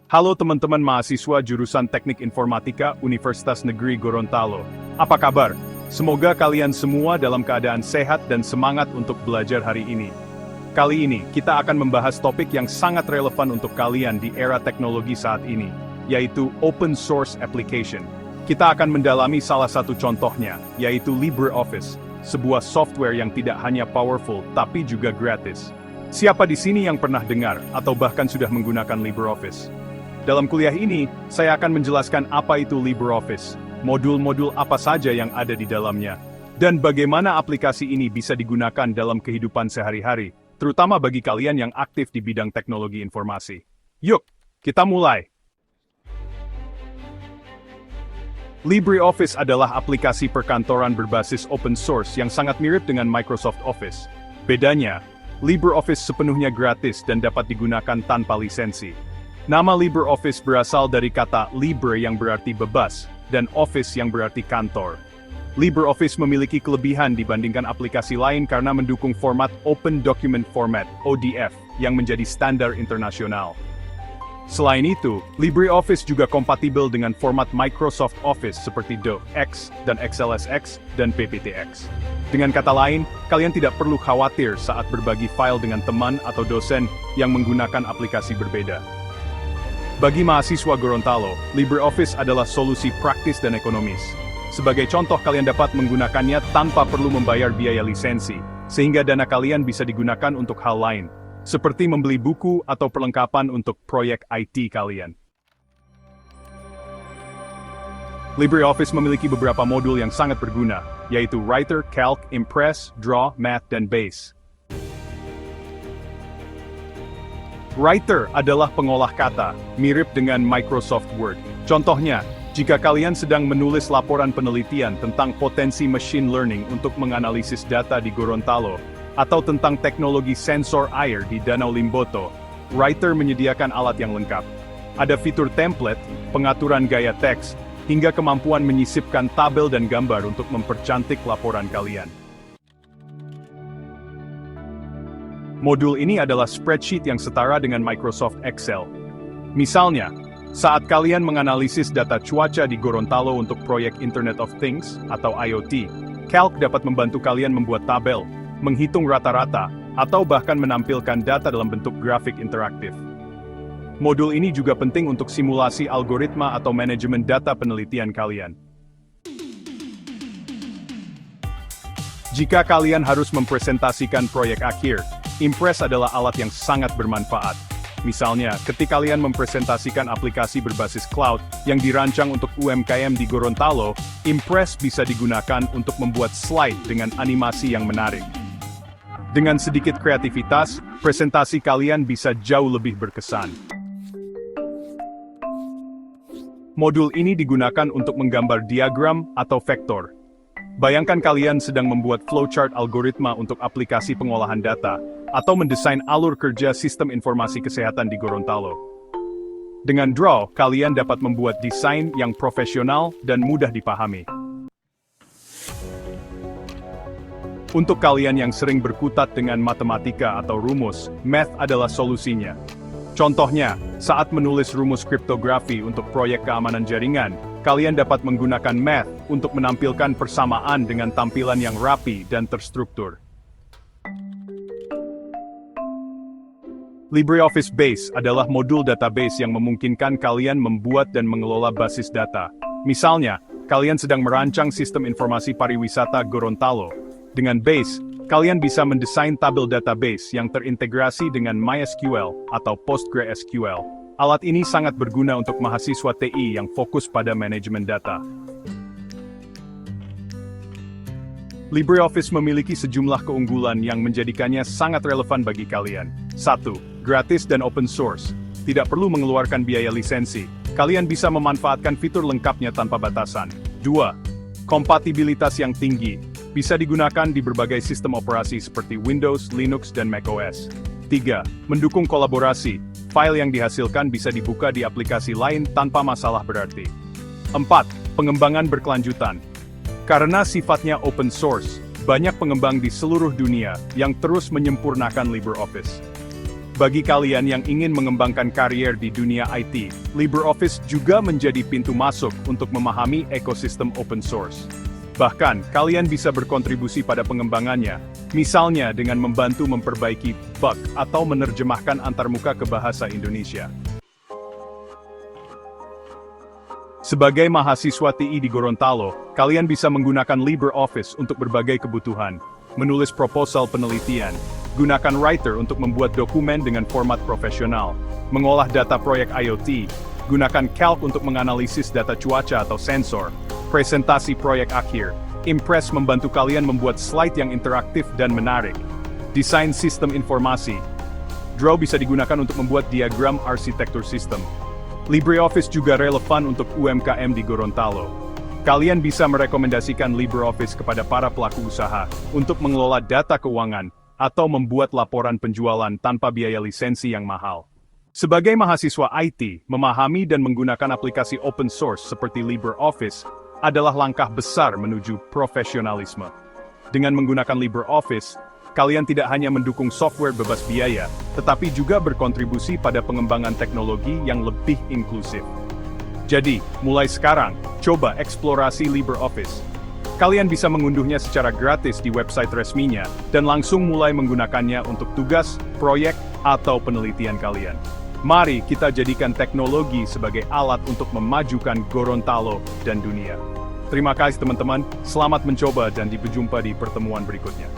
Halo teman-teman mahasiswa jurusan Teknik Informatika Universitas Negeri Gorontalo. Apa kabar? Semoga kalian semua dalam keadaan sehat dan semangat untuk belajar hari ini. Kali ini, kita akan membahas topik yang sangat relevan untuk kalian di era teknologi saat ini, yaitu Open Source Application. Kita akan mendalami salah satu contohnya, yaitu LibreOffice, sebuah software yang tidak hanya powerful, tapi juga gratis. Siapa di sini yang pernah dengar, atau bahkan sudah menggunakan LibreOffice? Dalam kuliah ini, saya akan menjelaskan apa itu LibreOffice, modul-modul apa saja yang ada di dalamnya, dan bagaimana aplikasi ini bisa digunakan dalam kehidupan sehari-hari, terutama bagi kalian yang aktif di bidang teknologi informasi. Yuk, kita mulai! LibreOffice adalah aplikasi perkantoran berbasis open source yang sangat mirip dengan Microsoft Office. Bedanya, LibreOffice sepenuhnya gratis dan dapat digunakan tanpa lisensi. Nama LibreOffice berasal dari kata libre yang berarti bebas, dan office yang berarti kantor. LibreOffice memiliki kelebihan dibandingkan aplikasi lain karena mendukung format Open Document Format, ODF, yang menjadi standar internasional. Selain itu, LibreOffice juga kompatibel dengan format Microsoft Office seperti DOCX dan XLSX dan PPTX. Dengan kata lain, kalian tidak perlu khawatir saat berbagi file dengan teman atau dosen yang menggunakan aplikasi berbeda. Bagi mahasiswa Gorontalo, LibreOffice adalah solusi praktis dan ekonomis. Sebagai contoh, kalian dapat menggunakannya tanpa perlu membayar biaya lisensi, sehingga dana kalian bisa digunakan untuk hal lain, seperti membeli buku atau perlengkapan untuk proyek IT kalian. LibreOffice memiliki beberapa modul yang sangat berguna, yaitu Writer, Calc, Impress, Draw, Math, dan Base. Writer adalah pengolah kata, mirip dengan Microsoft Word. Contohnya, jika kalian sedang menulis laporan penelitian tentang potensi machine learning untuk menganalisis data di Gorontalo, atau tentang teknologi sensor air di Danau Limboto, Writer menyediakan alat yang lengkap. Ada fitur template, pengaturan gaya teks, hingga kemampuan menyisipkan tabel dan gambar untuk mempercantik laporan kalian. Modul ini adalah spreadsheet yang setara dengan Microsoft Excel. Misalnya, saat kalian menganalisis data cuaca di Gorontalo untuk proyek Internet of Things atau IoT, Calc dapat membantu kalian membuat tabel, menghitung rata-rata, atau bahkan menampilkan data dalam bentuk grafik interaktif. Modul ini juga penting untuk simulasi algoritma atau manajemen data penelitian kalian. Jika kalian harus mempresentasikan proyek akhir, Impress adalah alat yang sangat bermanfaat. Misalnya, ketika kalian mempresentasikan aplikasi berbasis cloud yang dirancang untuk UMKM di Gorontalo, Impress bisa digunakan untuk membuat slide dengan animasi yang menarik. Dengan sedikit kreativitas, presentasi kalian bisa jauh lebih berkesan. Modul ini digunakan untuk menggambar diagram atau vektor. Bayangkan kalian sedang membuat flowchart algoritma untuk aplikasi pengolahan data, atau mendesain alur kerja sistem informasi kesehatan di Gorontalo. Dengan Draw, kalian dapat membuat desain yang profesional dan mudah dipahami. Untuk kalian yang sering berkutat dengan matematika atau rumus, Math adalah solusinya. Contohnya, saat menulis rumus kriptografi untuk proyek keamanan jaringan, kalian dapat menggunakan Math untuk menampilkan persamaan dengan tampilan yang rapi dan terstruktur. LibreOffice Base adalah modul database yang memungkinkan kalian membuat dan mengelola basis data. Misalnya, kalian sedang merancang sistem informasi pariwisata Gorontalo. Dengan Base, kalian bisa mendesain tabel database yang terintegrasi dengan MySQL atau PostgreSQL. Alat ini sangat berguna untuk mahasiswa TI yang fokus pada manajemen data. LibreOffice memiliki sejumlah keunggulan yang menjadikannya sangat relevan bagi kalian. 1. Gratis dan open source. Tidak perlu mengeluarkan biaya lisensi. Kalian bisa memanfaatkan fitur lengkapnya tanpa batasan. 2. Kompatibilitas yang tinggi. Bisa digunakan di berbagai sistem operasi seperti Windows, Linux, dan macOS. 3. Mendukung kolaborasi. File yang dihasilkan bisa dibuka di aplikasi lain tanpa masalah berarti. 4. Pengembangan berkelanjutan. Karena sifatnya open source, banyak pengembang di seluruh dunia yang terus menyempurnakan LibreOffice. Bagi kalian yang ingin mengembangkan karier di dunia IT, LibreOffice juga menjadi pintu masuk untuk memahami ekosistem open source. Bahkan, kalian bisa berkontribusi pada pengembangannya, misalnya dengan membantu memperbaiki bug atau menerjemahkan antarmuka ke bahasa Indonesia. Sebagai mahasiswa TI di Gorontalo, kalian bisa menggunakan LibreOffice untuk berbagai kebutuhan, menulis proposal penelitian, gunakan Writer untuk membuat dokumen dengan format profesional, mengolah data proyek IoT, gunakan Calc untuk menganalisis data cuaca atau sensor, presentasi proyek akhir, Impress membantu kalian membuat slide yang interaktif dan menarik, desain sistem informasi, Draw bisa digunakan untuk membuat diagram arsitektur sistem. LibreOffice juga relevan untuk UMKM di Gorontalo. Kalian bisa merekomendasikan LibreOffice kepada para pelaku usaha untuk mengelola data keuangan atau membuat laporan penjualan tanpa biaya lisensi yang mahal. Sebagai mahasiswa IT, memahami dan menggunakan aplikasi open source seperti LibreOffice adalah langkah besar menuju profesionalisme. Dengan menggunakan LibreOffice, kalian tidak hanya mendukung software bebas biaya, tetapi juga berkontribusi pada pengembangan teknologi yang lebih inklusif. Jadi, mulai sekarang, coba eksplorasi LibreOffice. Kalian bisa mengunduhnya secara gratis di website resminya, dan langsung mulai menggunakannya untuk tugas, proyek, atau penelitian kalian. Mari kita jadikan teknologi sebagai alat untuk memajukan Gorontalo dan dunia. Terima kasih teman-teman, selamat mencoba dan sampai jumpa di pertemuan berikutnya.